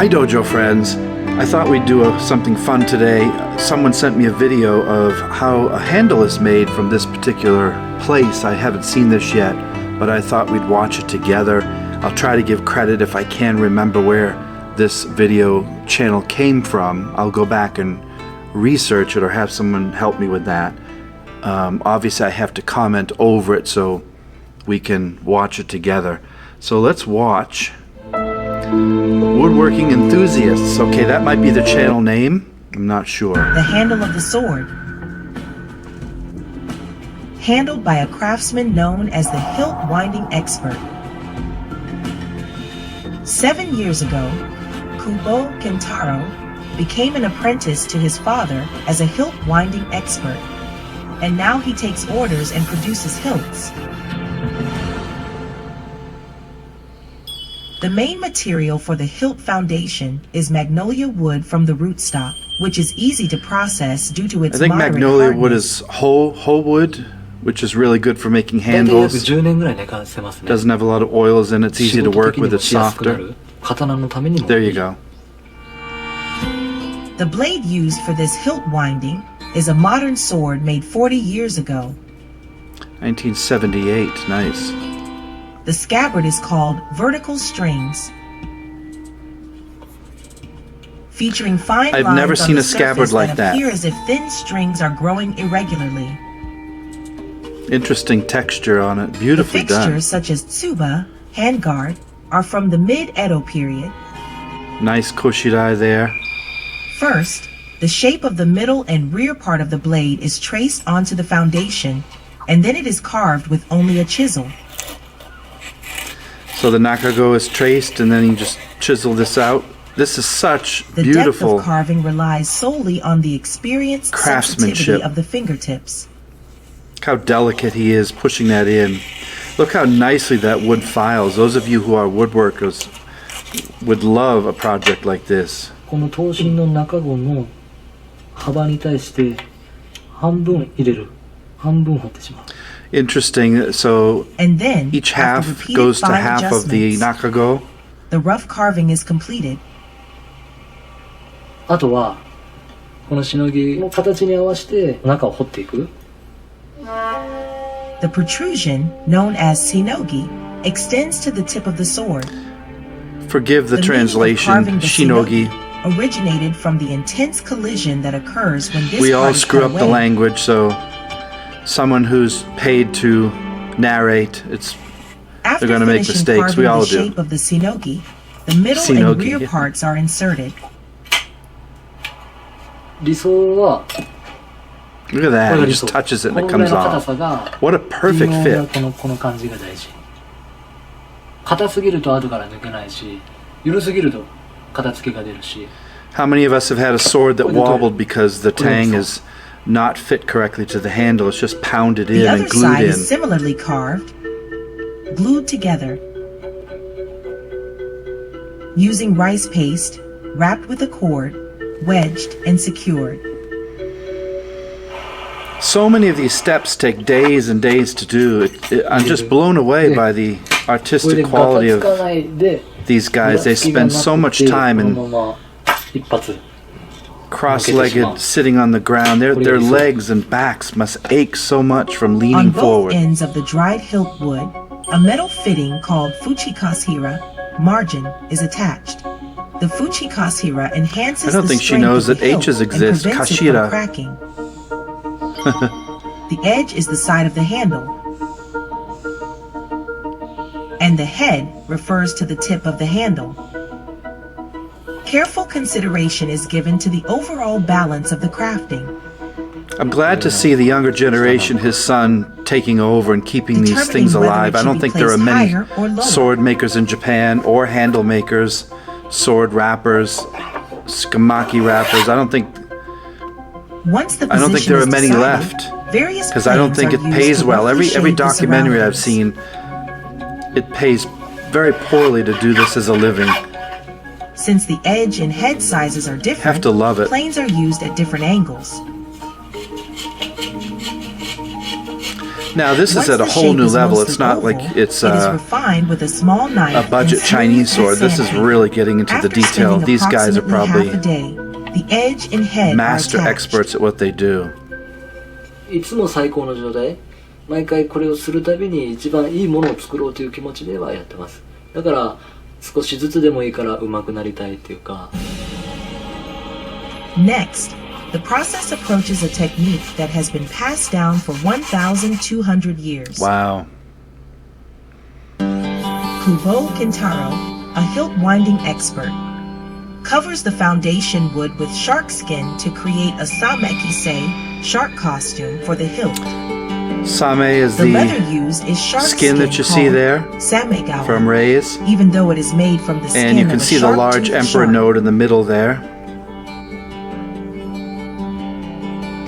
Hi Dojo friends, I thought we'd do something fun today. Someone sent me a video of how a handle is made from this particular place. I haven't seen this yet, but I thought we'd watch it together. I'll try to give credit if I can remember where this video channel came from. I'll go back and research it or have someone help me with that. Obviously I have to comment over it so we can watch it together. So let's watch Woodworking Enthusiasts. Okay, that might be the channel name. I'm not sure. The handle of the sword. Handled by a craftsman known as the hilt winding expert. 7 years ago, Kubo Kentaro became an apprentice to his father as a hilt winding expert, and now he takes orders and produces hilts. The main material for the hilt foundation is magnolia wood from the rootstock, which is easy to process due to its moderate hardness. I think magnolia wood is whole wood, which is really good for making handles. Doesn't have a lot of oils in it, it's easy to work with, it's softer. There you go. The blade used for this hilt winding is a modern sword made 40 years ago. 1978, nice. The scabbard is called vertical strings, featuring fine lines. I've never seen a scabbard like that. Appear as if thin strings are growing irregularly. Interesting texture on it, beautifully done. Fixtures such as tsuba, handguard, are from the mid-Edo period. Nice koshirai there. First, the shape of the middle and rear part of the blade is traced onto the foundation, and then it is carved with only a chisel. So the nakago is traced, and then you just chisel this out. This is such the beautiful depth of carving relies solely on the experience, craftsmanship of the fingertips. Look how delicate he is pushing that in. Look how nicely that wood files. Those of you who are woodworkers would love a project like this. Interesting. So and then, each half goes to half of the nakago. The rough carving is completed. The protrusion, known as shinogi, extends to the tip of the sword. Forgive the translation, shinogi. Originated from the intense collision that occurs when this we all screw up the language, so someone who's paid to narrate, they're going to make mistakes. We all do. Shape of the shinogi, the middle and rear parts are inserted. Look at that, he just touches it and it comes off. What a perfect fit. How many of us have had a sword that wobbled because the tang is not fit correctly to the handle? It's just pounded in and glued in. The other side is similarly carved, glued together, using rice paste, wrapped with a cord, wedged and secured. So many of these steps take days and days to do. I'm just blown away by the artistic quality of these guys. They spend so much time in cross-legged, sitting on the ground. Their legs and backs must ache so much from leaning forward. On both ends of the dried hilt wood, a metal fitting called fuchikashira margin is attached. The fuchikashira enhances I don't think she knows that H's exist. Kashira. Cracking. The edge is the side of the handle, and the head refers to the tip of the handle. Careful consideration is given to the overall balance of the crafting. I'm glad to see the younger generation, his son, taking over and keeping these things alive. I don't think there are many sword makers in Japan, or handle makers, sword wrappers, skamaki wrappers. I don't think there are many left, because I don't think it pays well. Every documentary I've seen, it pays very poorly to do this as a living. Since the edge and head sizes are different, have to love it. Planes are used at different angles. Now this is at a whole new level. It's not like it's a budget Chinese sword. This is really getting into the detail. These guys are probably master experts at what they do. いつも最高の状態、毎回これをするたびに一番いいものを作ろうという気持ちではやってます。だから少しずつでもいいから上手くなりたいっていうか。Next, the process approaches a technique that has been passed down for 1,200 years. Wow. Kubo Kintaro, a hilt winding expert, covers the foundation wood with shark skin to create a samekise shark costume for the hilt. Same is the leather used is shark skin that you see there from rays, even though it is made from the skin and you can see the large emperor node in the middle there.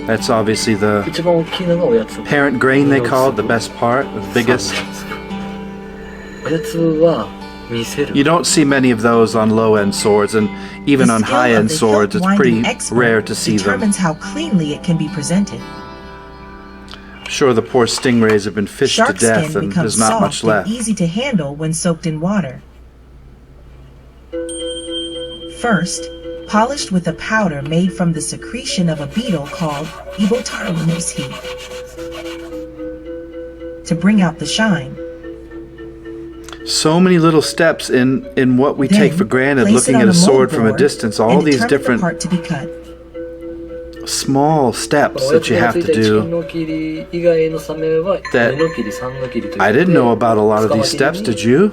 That's obviously the parent grain, they call it, the best part, the biggest. You don't see many of those on low-end swords, and even on high-end swords, it's pretty rare to see them. Determines how cleanly it can be presented. Sure, the poor stingrays have been fished to death, and there's not much left. Easy to handle when soaked in water. First, polished with a powder made from the secretion of a beetle called ibotarunushi to bring out the shine. So many little steps in what we take for granted, looking at a sword from a distance. All these different small steps that you have to do that I didn't know about a lot of these steps, did you?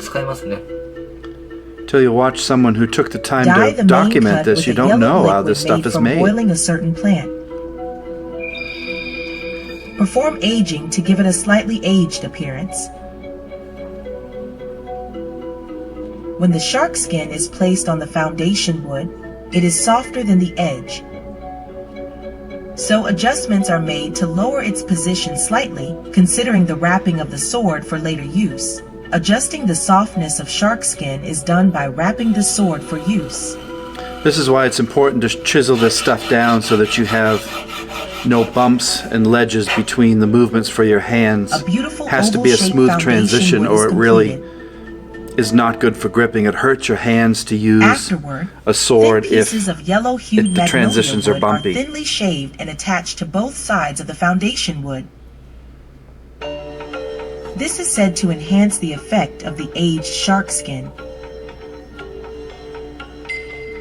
Till you watch someone who took the time to document this, you don't know how this stuff is made. Boiling a certain plant. Perform aging to give it a slightly aged appearance. When the shark skin is placed on the foundation wood, it is softer than the edge. So adjustments are made to lower its position slightly, considering the wrapping of the sword for later use. Adjusting the softness of shark skin is done by wrapping the sword for use. This is why it's important to chisel this stuff down so that you have no bumps and ledges between the movements for your hands. Has to be a smooth transition or it really is not good for gripping. It hurts your hands to use a sword if the transitions are bumpy. Thinly shaved and attached to both sides of the foundation wood. This is said to enhance the effect of the aged shark skin.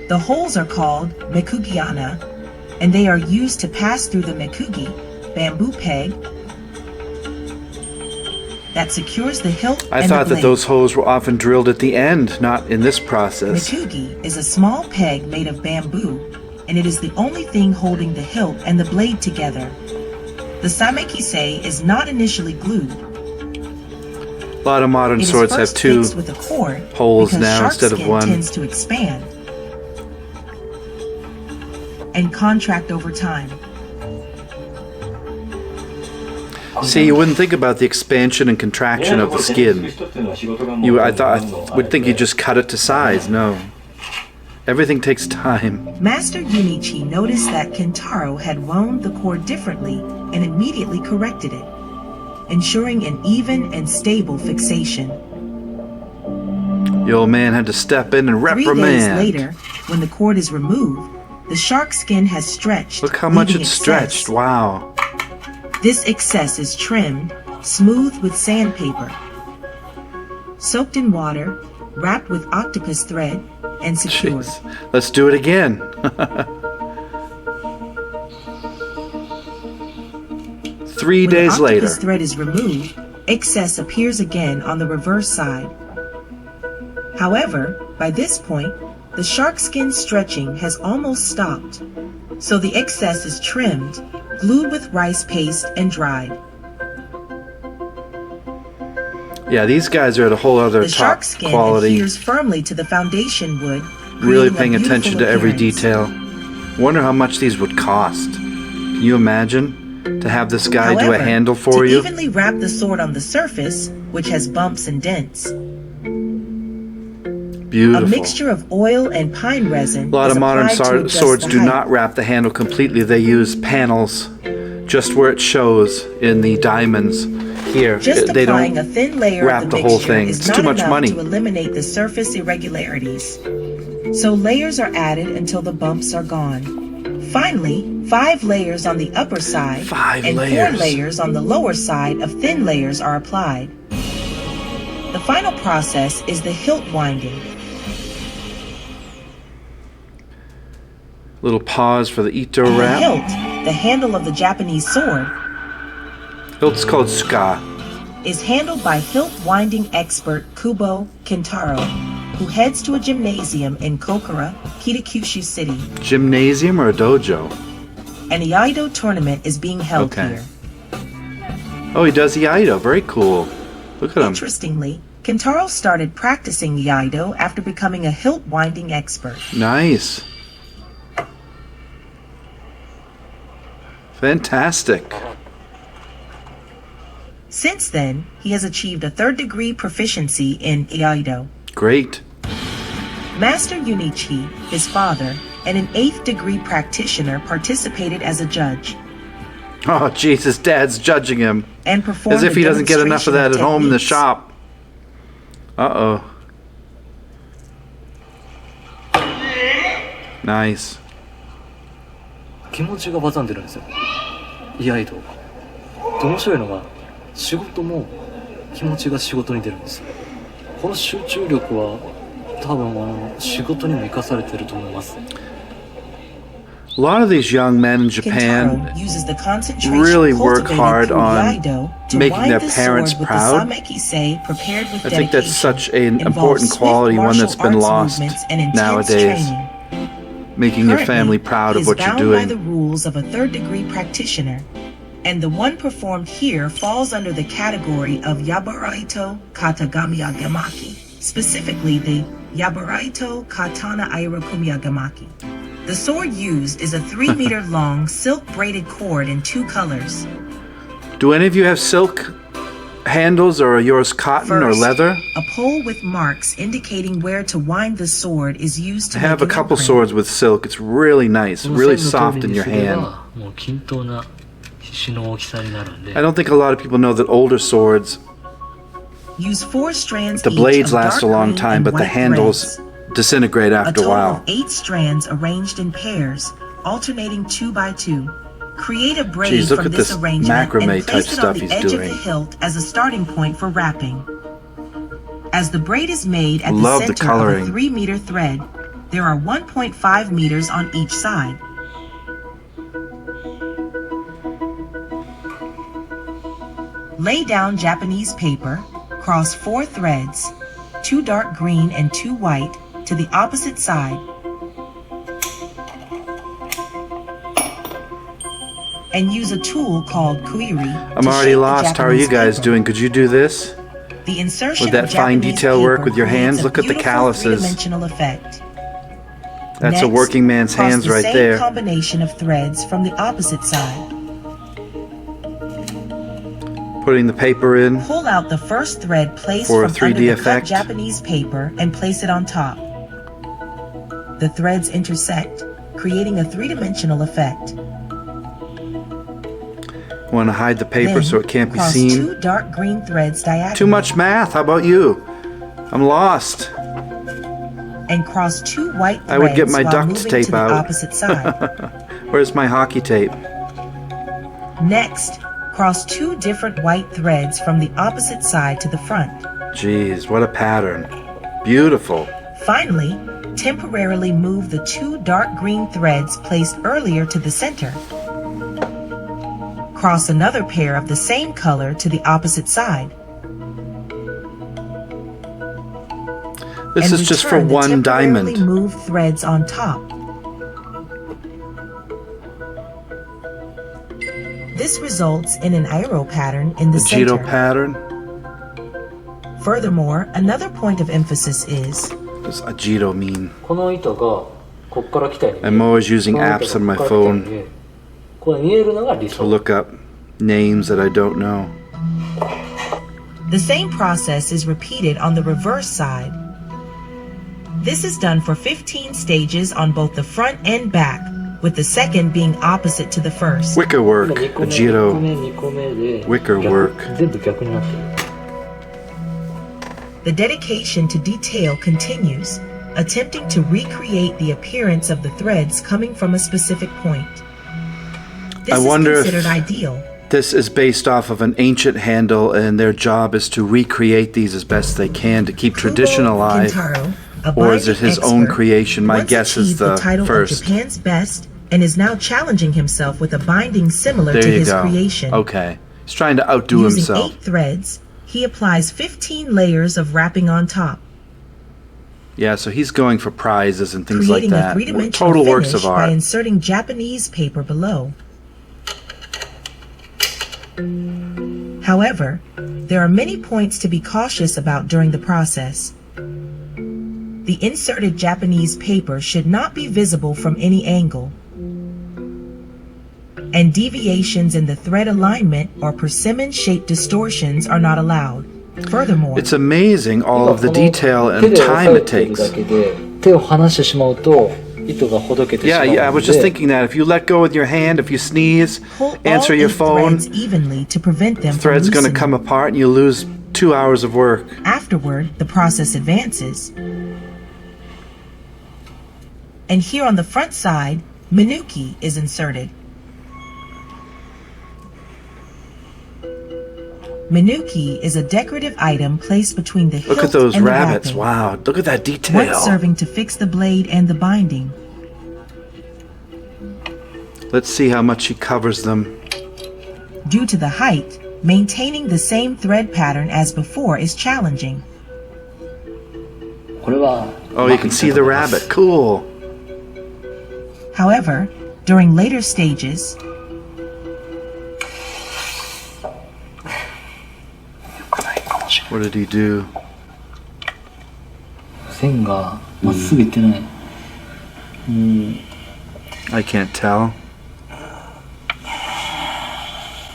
The holes are called mekugiana, and they are used to pass through the mekugi, bamboo peg, that secures the hilt I thought that those holes were often drilled at the end, not in this process. Mekugi is a small peg made of bamboo, and it is the only thing holding the hilt and the blade together. The samekise is not initially glued. A lot of modern swords have two holes now instead of one. Tends to expand and contract over time. See, you wouldn't think about the expansion and contraction of the skin. I would think you just cut it to size. No. Everything takes time. Master Junichi noticed that Kintaro had wound the cord differently and immediately corrected it, ensuring an even and stable fixation. The old man had to step in and reprimand. 3 days later, when the cord is removed, the shark skin has stretched. Look how much it's stretched. Wow. This excess is trimmed, smoothed with sandpaper, soaked in water, wrapped with octopus thread, and secured. Jeez. Let's do it again. 3 days later. When the octopus thread is removed, excess appears again on the reverse side. However, by this point, the shark skin stretching has almost stopped, so the excess is trimmed, glued with rice paste, and dried. Yeah, these guys are at a whole other the top shark skin quality. Adheres firmly to the foundation wood, really paying attention to every detail. Wonder how much these would cost. Can you imagine to have this guy do a handle for you? To evenly wrap the sword on the surface, which has bumps and dents, beautiful. A mixture of oil and pine resin. A lot of modern swords do not wrap the handle completely. They use panels just where it shows in the diamonds. Here, Just they applying don't a thin layer wrap of the the whole mixture thing. is It's not too much enough money. to eliminate the surface irregularities. So layers are added until the bumps are gone. Finally, 5 layers on the upper side 5 and layers. 4 layers on the lower side of thin layers are applied. The final process is the hilt winding. Little pause for the Ito The wrap. hilt, the handle of the Japanese sword, Hilt's called ska. is handled by hilt winding expert Kubo Kintaro, who heads to a gymnasium in Kokura, Kitakyushu City. Gymnasium or a dojo? An Iaido tournament is being held Okay. here. Oh, he does Iaido. Very cool. Look at him. Interestingly, Kintaro started practicing Iaido after becoming a hilt winding expert. Nice. Fantastic. Since then, he has achieved a 3rd-degree proficiency in Iaido. Great. Master Yunichi, his father, and an 8th-degree practitioner participated as a judge Oh, jeez, his dad's judging him. and performed As if he a doesn't get enough of that at home in the techniques. shop. Uh-oh. Nice. 気持ちが技に出るんですよ。意外と。で面白いのが仕事も気持ちが仕事に出るんですよ。この集中力は多分仕事にも生かされてると思います。 A lot of these young men in Japan Kintaro uses the concentration really work cultivated hard through on Iaido to making wind their the parents sword with proud. the samekisei prepared with I think that's dedication, such an involves important swift quality, one that's martial been arts lost movements and intense nowadays. training. Making your Currently, family proud he of is what you're bound by the doing. rules of a 3rd-degree practitioner, and the one performed here falls under the category of Yabaraito Katagamiyagamaki, specifically the Yabaraito Katana Airokumiyagamaki. The sword used is a 3-meter-long silk-braided cord in 2 colors. Do any of you have silk handles, or are yours cotton or First, leather? a pole with marks indicating where to wind the sword is used to I have a make an couple imprint. swords with silk. It's really nice, この really 線の通 soft り in に your すれ hand. ばもう均等な石の大きさになるんで I don't think a lot of people know that older swords, Use 4 strands the each blades of last a dark long green time, and but the white handles threads. disintegrate A after a total while. of 8 strands arranged in pairs, alternating 2 by 2. Create a braid Geez, look from at this this arrangement macrame and type place it on stuff the he's edge of doing. the hilt as a starting point for wrapping. As the braid is made at the Love the center of coloring. a 3-meter thread, there are 1.5 meters on each side. Lay down Japanese paper, cross 4 threads, 2 dark green and 2 white, to the opposite side, and use a tool called kuiri. I'm already lost. How are you guys doing? Could you do this? The insertion With that of fine Japanese detail work paper with your hands? creates a Look at the beautiful calluses. 3-dimensional effect. That's a Next, working man's cross hands the right same there. combination of threads from the opposite side. Putting the paper in. Pull out the first thread placed For a from 3D under the effect. cut Japanese paper and place it on top. The threads intersect, creating a 3-dimensional effect. Want to hide the paper Then, so it can't be cross seen. 2 dark green threads diagonally. Too much math. How about you? I'm lost. And cross 2 white threads I would get my while duct moving tape to the out. opposite side. Where's my hockey tape? Next, cross 2 different white threads from the opposite side to the front. Jeez, what a pattern. Beautiful. Finally, temporarily move the 2 dark green threads placed earlier to the center. Cross another pair of the same color to the opposite side. This and is just for return the one temporarily diamond. moved threads on top. This results in an arrow pattern in the The Jito center. pattern. Furthermore, another point of emphasis is What does Ajito mean? この糸がこっから来たように I'm always using この糸 apps が on my こっから来たよう phone にこれ見えるのが理 to 想 look up names that I don't know. the same process is repeated on the reverse side. This is done for 15 stages on both the front and back, with the second being opposite to the first. Wicker work, 2個目 Jiro 2個目2個目で wicker 逆 work. 全部逆になってる。 The dedication to detail continues, attempting to recreate the appearance of the threads coming from a specific point. This I is wonder considered if ideal. this is based off of an ancient handle, and their job is to recreate these as best they can to keep tradition Kubo alive. Kintaro, a Or is it binding his own expert, creation? My once guess is achieved the title first. of Japan's best and is now challenging himself with a binding similar There to you his go. creation. Okay. He's trying to outdo Using himself. 8 threads, he applies 15 layers of wrapping on top, Yeah, so he's going for prizes and things like creating a that. three-dimensional Total works finish of by art. inserting Japanese paper below. However, there are many points to be cautious about during the process. The inserted Japanese paper should not be visible from any angle, and deviations in the thread alignment or persimmon-shaped distortions are not allowed. Furthermore, It's amazing all of the 今この detail 手 and で押さ time え it てる takes. だけで手を離してしまうと糸がほどけてしまう Yeah, ので I was just thinking that if you let go with your hand, if you sneeze, pull all answer your 8 phone, threads evenly to prevent them from thread's going to loosening. come apart and you lose 2 hours of work. Afterward, the process advances. And here on the front side, minuki is inserted. Minuki is a decorative item placed between the hilt Look at those and the rabbits. wrapping, Wow, look at that once detail. serving to fix the blade and the binding. Let's see how much he covers them. Due to the height, maintaining the same thread pattern as before is challenging. これは Oh, you can see the rabbit. Cool. However, during later stages, What did he do? 線がまっすぐいってない。 I can't tell.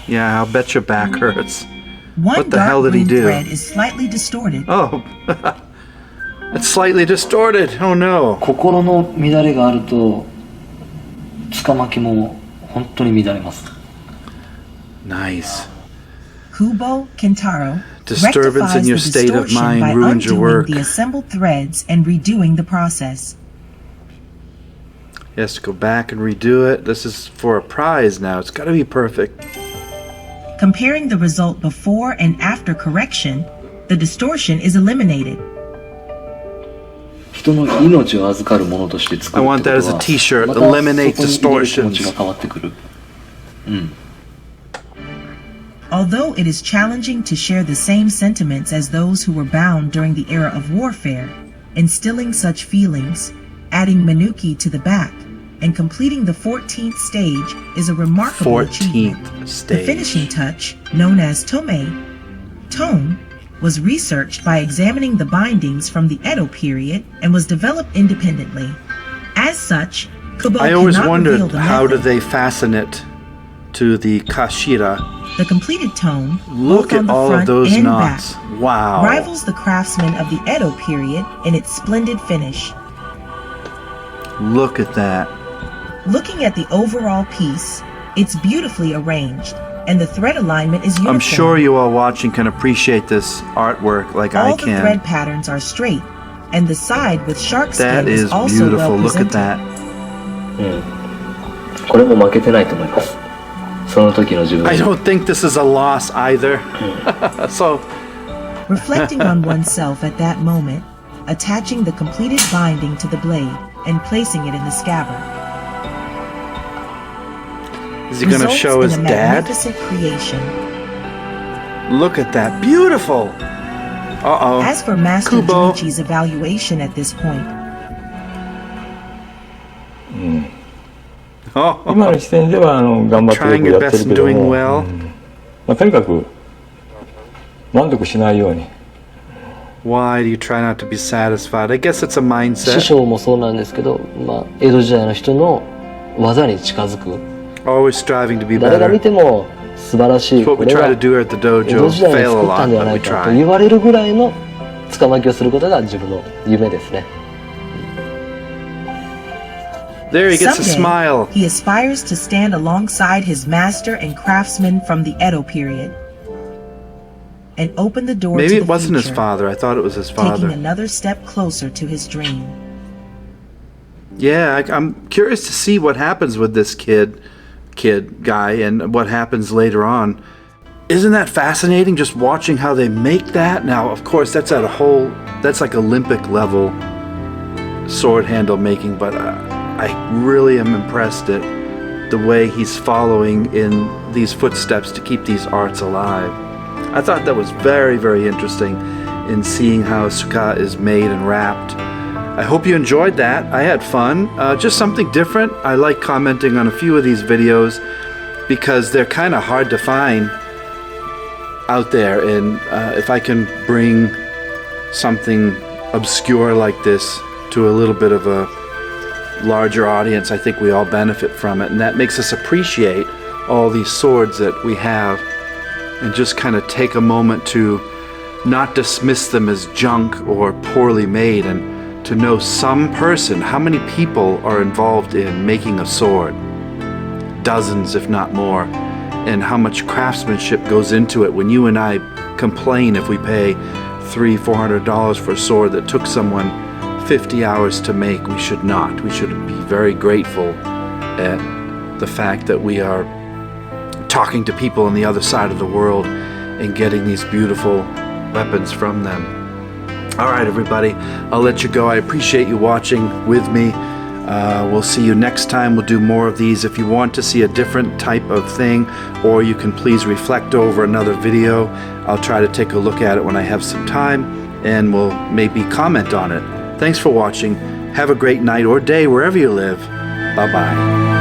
Yeah, I'll bet your back hurts. one What the dark hell did he green do? thread is slightly distorted. Oh, it's slightly distorted. Oh no. 心の乱れがあると柄巻きも本当に乱れます。 Nice. Kubo Kintaro Disturbance in rectifies your the state of distortion mind by ruins your undoing work. the assembled threads and redoing the process. He has to go back and redo it. This is for a prize now. It's got to be perfect. Comparing the result before and after correction, the distortion is eliminated. 人の命を預かるものとして作る I っ want て that こ as と a は t-shirt. またそこに Eliminate 入れる気持 distortions. ちが変わってくる。 Although it is challenging to share the same sentiments as those who were bound during the era of warfare, instilling such feelings, adding minuki to the back, and completing the 14th stage is a remarkable achievement. 14th The finishing stage. touch, known as tone, was researched by examining the bindings from the Edo period and was developed independently. As such, Kubo I always cannot reveal wondered the how do method. they fasten it to the kashira. The completed tone, Look both on at the all front of those and knots. back, Wow. rivals the craftsmen of the Edo period in its splendid finish. Look at that. Looking at the overall piece, it's beautifully arranged, and the thread alignment is uniform. I'm sure you all watching can appreciate this artwork like I All the thread can. patterns are straight, and the side with shark skin That is is also beautiful. well Look at presented. that. これも負けてないと思います。その時の自分 I don't think this is a loss either. So, Reflecting on oneself at that moment, attaching the completed binding to the blade, and placing it in the scabbard. is he going to Results show in his a dad? magnificent creation. Look at that. Beautiful. Uh-oh. As for Master Kubo. Junichi's evaluation at this point, Oh, 今の時点では頑張ってよ trying く your やって best る and けど doing も、 well. とにかく満足しないように Why do you try not to be satisfied? I guess it's a 師 mindset. 匠もそうなんですけど、江戸時代の人の技に近づく。 Always striving to be 誰が better. 見ても素晴らしい。 That's こ what we れ try は to do here at the 江戸 dojo. 時代に Fail a 作ったん lot, では but な we いかと try. 言われるぐらいの柄巻きをすることが自分の夢ですね。There, he gets a Someday, smile. he aspires to stand alongside his master and craftsman from the Edo period and open the door Maybe to it the wasn't his future, father. I thought it was his taking father. another step closer to his dream. Yeah, I'm curious to see what happens with this guy and what happens later on. Isn't that fascinating, just watching how they make that? Now, of course, that's like Olympic level sword handle making, but I really am impressed at the way he's following in these footsteps to keep these arts alive. I thought that was very, very interesting in seeing how suka is made and wrapped. I hope you enjoyed that. I had fun. Just something different. I like commenting on a few of these videos because they're kind of hard to find out there, and if I can bring something obscure like this to a little bit of a larger audience, I think we all benefit from it, and that makes us appreciate all these swords that we have and just kind of take a moment to not dismiss them as junk or poorly made, and to know some person, how many people are involved in making a sword, dozens if not more, and how much craftsmanship goes into it. When you and I complain if we pay $300-400 for a sword that took someone 50 hours to make, we should not. We should be very grateful at the fact that we are talking to people on the other side of the world and getting these beautiful weapons from them. All right, everybody, I'll let you go. I appreciate you watching with me. We'll see you next time. We'll do more of these. If you want to see a different type of thing, or you can please reflect over another video, I'll try to take a look at it when I have some time, and we'll maybe comment on it. Thanks for watching. Have a great night or day wherever you live. Bye-bye.